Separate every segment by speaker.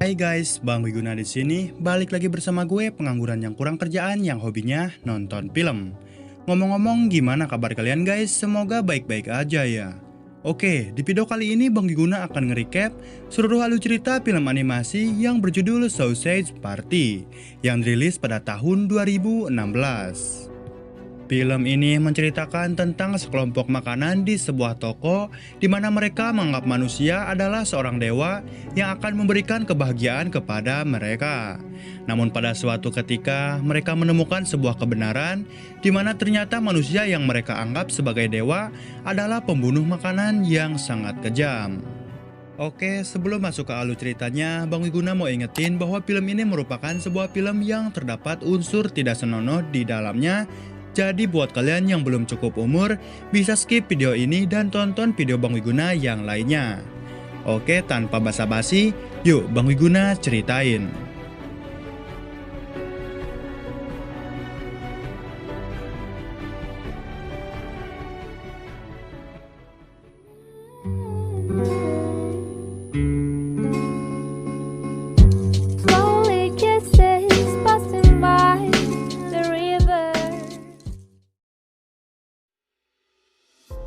Speaker 1: Hai guys, Bang Wiguna di sini. Balik lagi bersama gue, pengangguran yang kurang kerjaan yang hobinya nonton film. Ngomong-ngomong, gimana kabar kalian guys? Semoga baik-baik aja ya. Oke, di video kali ini Bang Wiguna akan nge-recap seluruh alur cerita film animasi yang berjudul Sausage Party yang dirilis pada tahun 2016. Film ini menceritakan tentang sekelompok makanan di sebuah toko di mana mereka menganggap manusia adalah seorang dewa yang akan memberikan kebahagiaan kepada mereka. Namun pada suatu ketika mereka menemukan sebuah kebenaran di mana ternyata manusia yang mereka anggap sebagai dewa adalah pembunuh makanan yang sangat kejam. Oke, sebelum masuk ke alur ceritanya, Bang Wiguna mau ingetin bahwa film ini merupakan sebuah film yang terdapat unsur tidak senonoh di dalamnya. Jadi buat kalian yang belum cukup umur, bisa skip video ini dan tonton video Bang Wiguna yang lainnya. Oke, tanpa basa-basi, yuk Bang Wiguna ceritain.
Speaker 2: Slowly kisses passing by the river.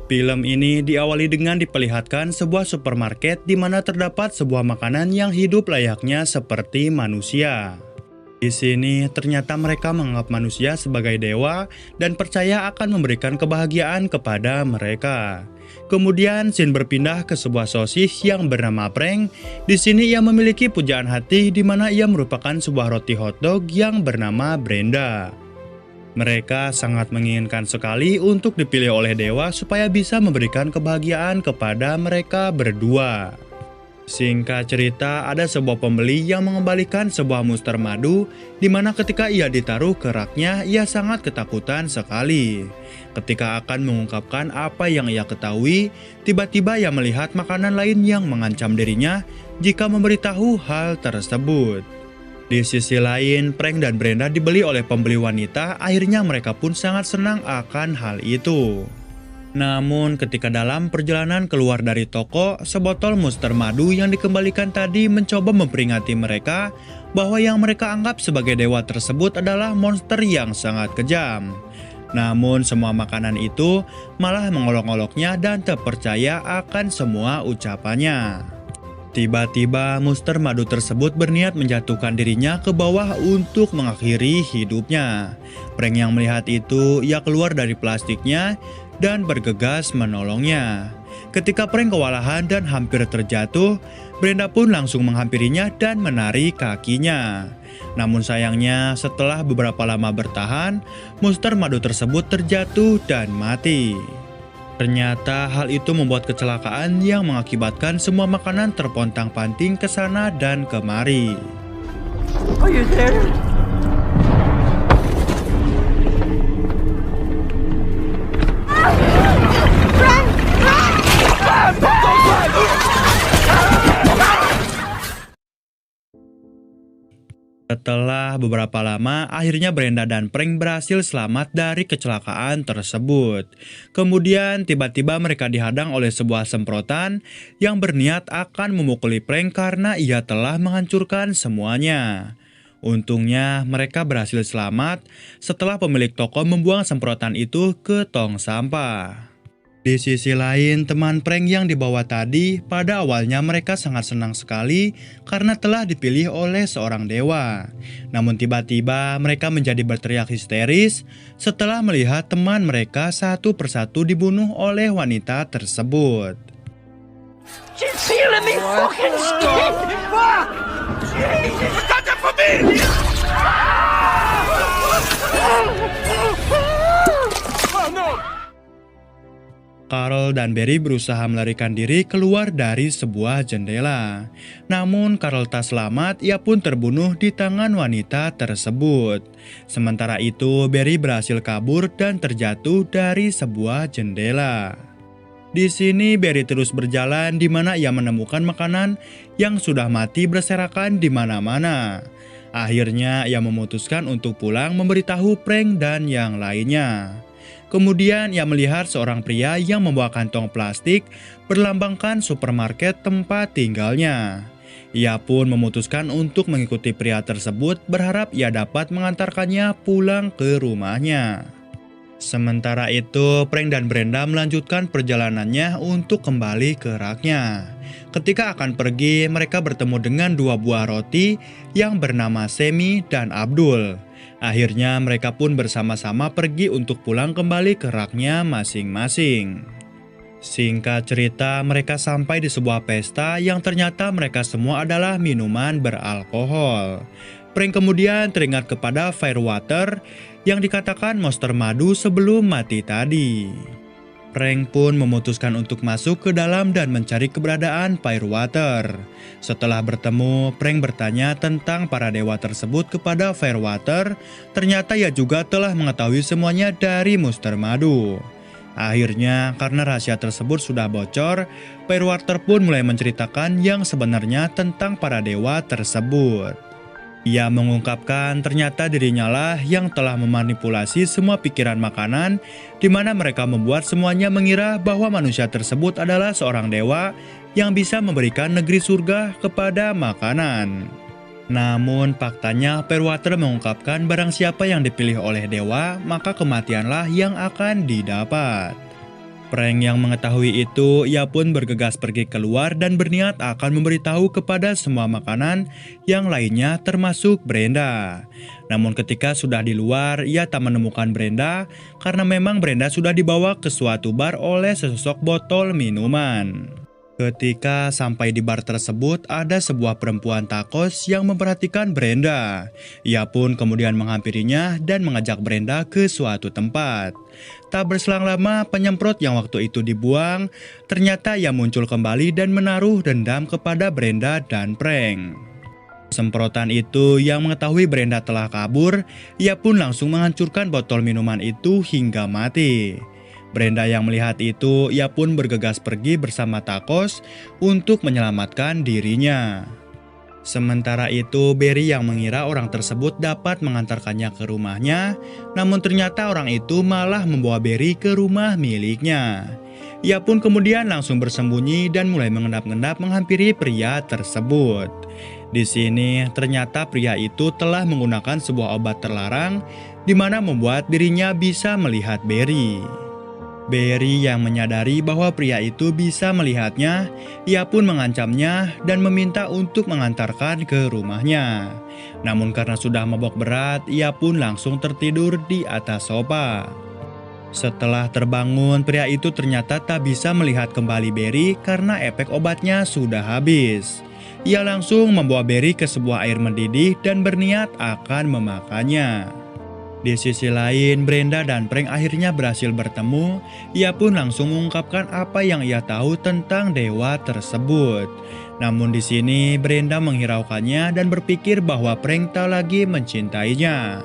Speaker 1: Film ini diawali dengan diperlihatkan sebuah supermarket di mana terdapat sebuah makanan yang hidup layaknya seperti manusia. Di sini ternyata mereka menganggap manusia sebagai dewa dan percaya akan memberikan kebahagiaan kepada mereka. Kemudian scene berpindah ke sebuah sosis yang bernama Prank. Di sini ia memiliki pujaan hati di mana ia merupakan sebuah roti hotdog yang bernama Brenda. Mereka sangat menginginkan sekali untuk dipilih oleh dewa supaya bisa memberikan kebahagiaan kepada mereka berdua. Singkat cerita, ada sebuah pembeli yang mengembalikan sebuah monster madu di mana ketika ia ditaruh ke raknya, ia sangat ketakutan sekali. Ketika akan mengungkapkan apa yang ia ketahui, tiba-tiba ia melihat makanan lain yang mengancam dirinya jika memberitahu hal tersebut. Di sisi lain, Prank dan Brenda dibeli oleh pembeli wanita, akhirnya mereka pun sangat senang akan hal itu. Namun ketika dalam perjalanan keluar dari toko, sebotol monster madu yang dikembalikan tadi mencoba memperingati mereka bahwa yang mereka anggap sebagai dewa tersebut adalah monster yang sangat kejam. Namun semua makanan itu malah mengolok-oloknya dan terpercaya akan semua ucapannya. Tiba-tiba monster madu tersebut berniat menjatuhkan dirinya ke bawah untuk mengakhiri hidupnya. Prank yang melihat itu, ia keluar dari plastiknya dan bergegas menolongnya. Ketika Prank kewalahan dan hampir terjatuh, Brenda pun langsung menghampirinya dan menarik kakinya. Namun sayangnya setelah beberapa lama bertahan, monster madu tersebut terjatuh dan mati. Ternyata hal itu membuat kecelakaan yang mengakibatkan semua makanan terpontang-panting ke sana dan kemari.
Speaker 3: Are you there?
Speaker 1: Setelah beberapa lama, akhirnya Brenda dan Prank berhasil selamat dari kecelakaan tersebut. Kemudian tiba-tiba mereka dihadang oleh sebuah semprotan yang berniat akan memukuli Prank karena ia telah menghancurkan semuanya. Untungnya mereka berhasil selamat setelah pemilik toko membuang semprotan itu ke tong sampah. Di sisi lain, teman Prank yang dibawa tadi, pada awalnya mereka sangat senang sekali karena telah dipilih oleh seorang dewa. Namun tiba-tiba mereka menjadi berteriak histeris setelah melihat teman mereka satu persatu dibunuh oleh wanita tersebut.
Speaker 3: She's stealing me fucking skin! Fuck! Jesus, got that for me! Oh no!
Speaker 1: Carl dan Barry berusaha melarikan diri keluar dari sebuah jendela. Namun Carl tak selamat, ia pun terbunuh di tangan wanita tersebut. Sementara itu, Barry berhasil kabur dan terjatuh dari sebuah jendela. Di sini Barry terus berjalan di mana ia menemukan makanan yang sudah mati berserakan di mana-mana. Akhirnya ia memutuskan untuk pulang memberitahu Prank dan yang lainnya. Kemudian ia melihat seorang pria yang membawa kantong plastik berlambangkan supermarket tempat tinggalnya. Ia pun memutuskan untuk mengikuti pria tersebut, berharap ia dapat mengantarkannya pulang ke rumahnya. Sementara itu, Frank dan Brenda melanjutkan perjalanannya untuk kembali ke raknya. Ketika akan pergi, mereka bertemu dengan dua buah roti yang bernama Semi dan Abdul. Akhirnya mereka pun bersama-sama pergi untuk pulang kembali ke raknya masing-masing. Singkat cerita, mereka sampai di sebuah pesta yang ternyata mereka semua adalah minuman beralkohol. Frank kemudian teringat kepada Firewater yang dikatakan monster madu sebelum mati tadi. Frank pun memutuskan untuk masuk ke dalam dan mencari keberadaan Firewater. Setelah bertemu, Frank bertanya tentang para dewa tersebut kepada Firewater. Ternyata ia juga telah mengetahui semuanya dari monster madu. Akhirnya, karena rahasia tersebut sudah bocor, Firewater pun mulai menceritakan yang sebenarnya tentang para dewa tersebut. Ia mengungkapkan ternyata dirinya lah yang telah memanipulasi semua pikiran makanan, di mana mereka membuat semuanya mengira bahwa manusia tersebut adalah seorang dewa yang bisa memberikan negeri surga kepada makanan. Namun faktanya Firewater mengungkapkan barang siapa yang dipilih oleh dewa, maka kematianlah yang akan didapat. Frank yang mengetahui itu, ia pun bergegas pergi keluar dan berniat akan memberitahu kepada semua makanan yang lainnya termasuk Brenda. Namun ketika sudah di luar, ia tak menemukan Brenda karena memang Brenda sudah dibawa ke suatu bar oleh sesosok botol minuman. Ketika sampai di bar tersebut, ada sebuah perempuan takos yang memperhatikan Brenda. Ia pun kemudian menghampirinya dan mengajak Brenda ke suatu tempat. Tak berselang lama, penyemprot yang waktu itu dibuang, ternyata ia muncul kembali dan menaruh dendam kepada Brenda dan Frank. Semprotan itu yang mengetahui Brenda telah kabur, ia pun langsung menghancurkan botol minuman itu hingga mati. Brenda yang melihat itu, ia pun bergegas pergi bersama Takos untuk menyelamatkan dirinya. Sementara itu, Barry yang mengira orang tersebut dapat mengantarkannya ke rumahnya, namun ternyata orang itu malah membawa Barry ke rumah miliknya. Ia pun kemudian langsung bersembunyi dan mulai mengendap-endap menghampiri pria tersebut. Di sini, ternyata pria itu telah menggunakan sebuah obat terlarang, di mana membuat dirinya bisa melihat Barry. Barry yang menyadari bahwa pria itu bisa melihatnya, ia pun mengancamnya dan meminta untuk mengantarkan ke rumahnya. Namun karena sudah mabok berat, ia pun langsung tertidur di atas sofa. Setelah terbangun, pria itu ternyata tak bisa melihat kembali Barry karena efek obatnya sudah habis. Ia langsung membawa Barry ke sebuah air mendidih dan berniat akan memakannya. Di sisi lain, Brenda dan Frank akhirnya berhasil bertemu. Ia pun langsung mengungkapkan apa yang ia tahu tentang dewa tersebut. Namun di sini Brenda menghiraukannya dan berpikir bahwa Frank tak lagi mencintainya.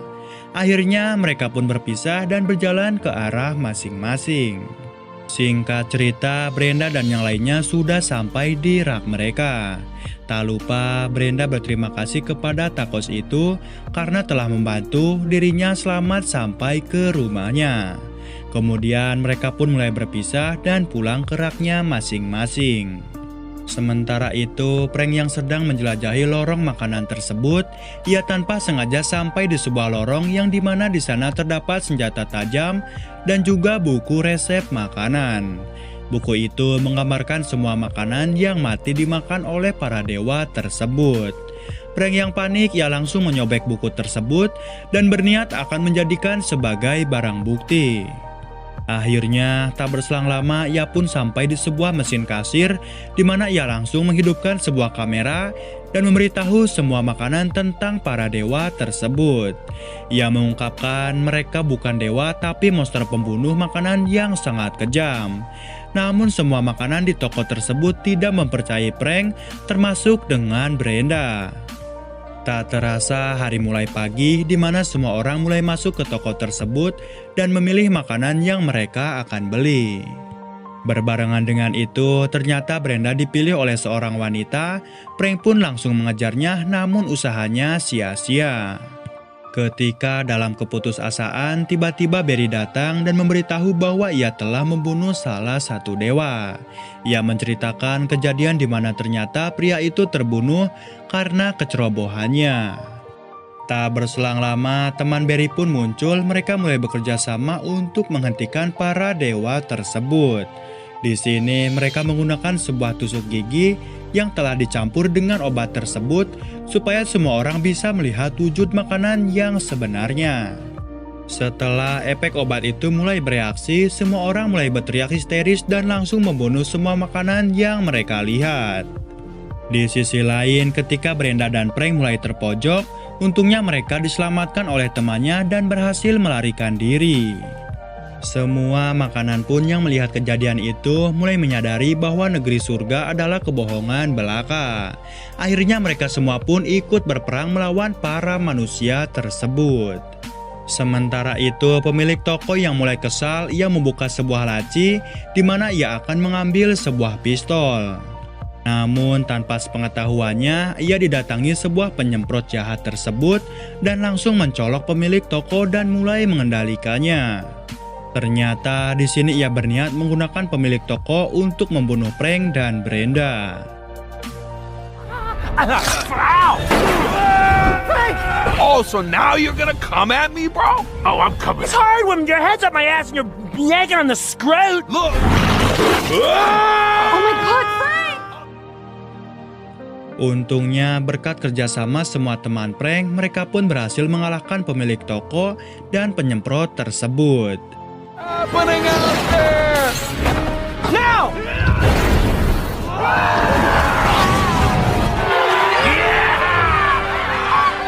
Speaker 1: Akhirnya mereka pun berpisah dan berjalan ke arah masing-masing. Singkat cerita, Brenda dan yang lainnya sudah sampai di rak mereka. Tak lupa, Brenda berterima kasih kepada Takos itu karena telah membantu dirinya selamat sampai ke rumahnya. Kemudian mereka pun mulai berpisah dan pulang ke raknya masing-masing. Sementara itu, Frank yang sedang menjelajahi lorong makanan tersebut, ia tanpa sengaja sampai di sebuah lorong yang dimana di sana terdapat senjata tajam dan juga buku resep makanan. Buku itu menggambarkan semua makanan yang mati dimakan oleh para dewa tersebut. Frank yang panik, ia langsung menyobek buku tersebut dan berniat akan menjadikan sebagai barang bukti. Akhirnya, tak berselang lama, ia pun sampai di sebuah mesin kasir, di mana ia langsung menghidupkan sebuah kamera dan memberitahu semua makanan tentang para dewa tersebut. Ia mengungkapkan mereka bukan dewa tapi monster pembunuh makanan yang sangat kejam. Namun semua makanan di toko tersebut tidak mempercayai Frank, termasuk dengan Brenda. Tak terasa hari mulai pagi di mana semua orang mulai masuk ke toko tersebut dan memilih makanan yang mereka akan beli. Berbarengan dengan itu, ternyata Brenda dipilih oleh seorang wanita. Frank pun langsung mengejarnya, namun usahanya sia-sia. Ketika dalam keputusasaan, tiba-tiba Barry datang dan memberitahu bahwa ia telah membunuh salah satu dewa. Ia menceritakan kejadian di mana ternyata pria itu terbunuh karena kecerobohannya. Tak berselang lama, teman Barry pun muncul. Mereka mulai bekerja sama untuk menghentikan para dewa tersebut. Di sini mereka menggunakan sebuah tusuk gigi yang telah dicampur dengan obat tersebut supaya semua orang bisa melihat wujud makanan yang sebenarnya. Setelah efek obat itu mulai bereaksi, semua orang mulai berteriak histeris dan langsung membunuh semua makanan yang mereka lihat. Di sisi lain, ketika Brenda dan Frank mulai terpojok, untungnya mereka diselamatkan oleh temannya dan berhasil melarikan diri. Semua makanan pun yang melihat kejadian itu mulai menyadari bahwa negeri surga adalah kebohongan belaka. Akhirnya mereka semua pun ikut berperang melawan para manusia tersebut. Sementara itu, pemilik toko yang mulai kesal, ia membuka sebuah laci di mana ia akan mengambil sebuah pistol. Namun tanpa sepengetahuannya, ia didatangi sebuah penyemprot jahat tersebut dan langsung mencolok pemilik toko dan mulai mengendalikannya. Ternyata di sini ia berniat menggunakan pemilik toko untuk membunuh Frank dan Brenda.
Speaker 3: Oh, so now you're gonna come at me, bro? Oh, I'm coming.
Speaker 4: It's hard when your head's up my ass and you're yanking on the scrote.
Speaker 3: Look.
Speaker 2: Oh my god, Frank!
Speaker 1: Untungnya berkat kerjasama semua teman Frank, mereka pun berhasil mengalahkan pemilik toko dan penyemprot tersebut.
Speaker 3: Happening out there?
Speaker 4: Now!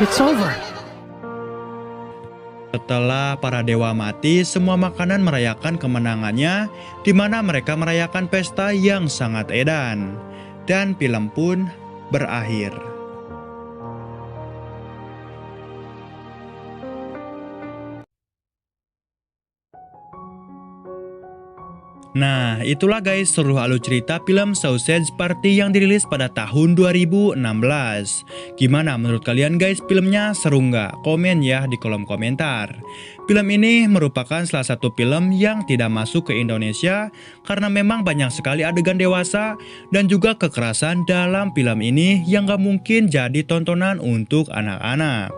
Speaker 4: It's over.
Speaker 1: Setelah para dewa mati, semua makanan merayakan kemenangannya, di mana mereka merayakan pesta yang sangat edan. Dan film pun berakhir. Nah, itulah guys seluruh alur cerita film Sausage Party yang dirilis pada tahun 2016. Gimana menurut kalian guys, filmnya seru nggak? Komen ya di kolom komentar. Film ini merupakan salah satu film yang tidak masuk ke Indonesia karena memang banyak sekali adegan dewasa dan juga kekerasan dalam film ini yang nggak mungkin jadi tontonan untuk anak-anak.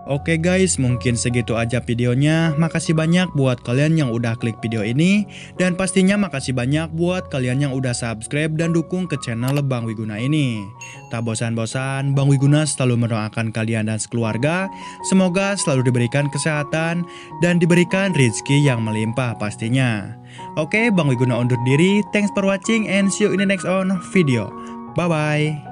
Speaker 1: Oke guys, mungkin segitu aja videonya. Makasih banyak buat kalian yang udah klik video ini. Dan pastinya makasih banyak buat kalian yang udah subscribe dan dukung ke channel Bang Wiguna ini. Tak bosan-bosan, Bang Wiguna selalu mendoakan kalian dan sekeluarga. Semoga selalu diberikan kesehatan dan diberikan rezeki yang melimpah pastinya. Oke, Bang Wiguna undur diri. Thanks for watching and see you in the next on video. Bye-bye.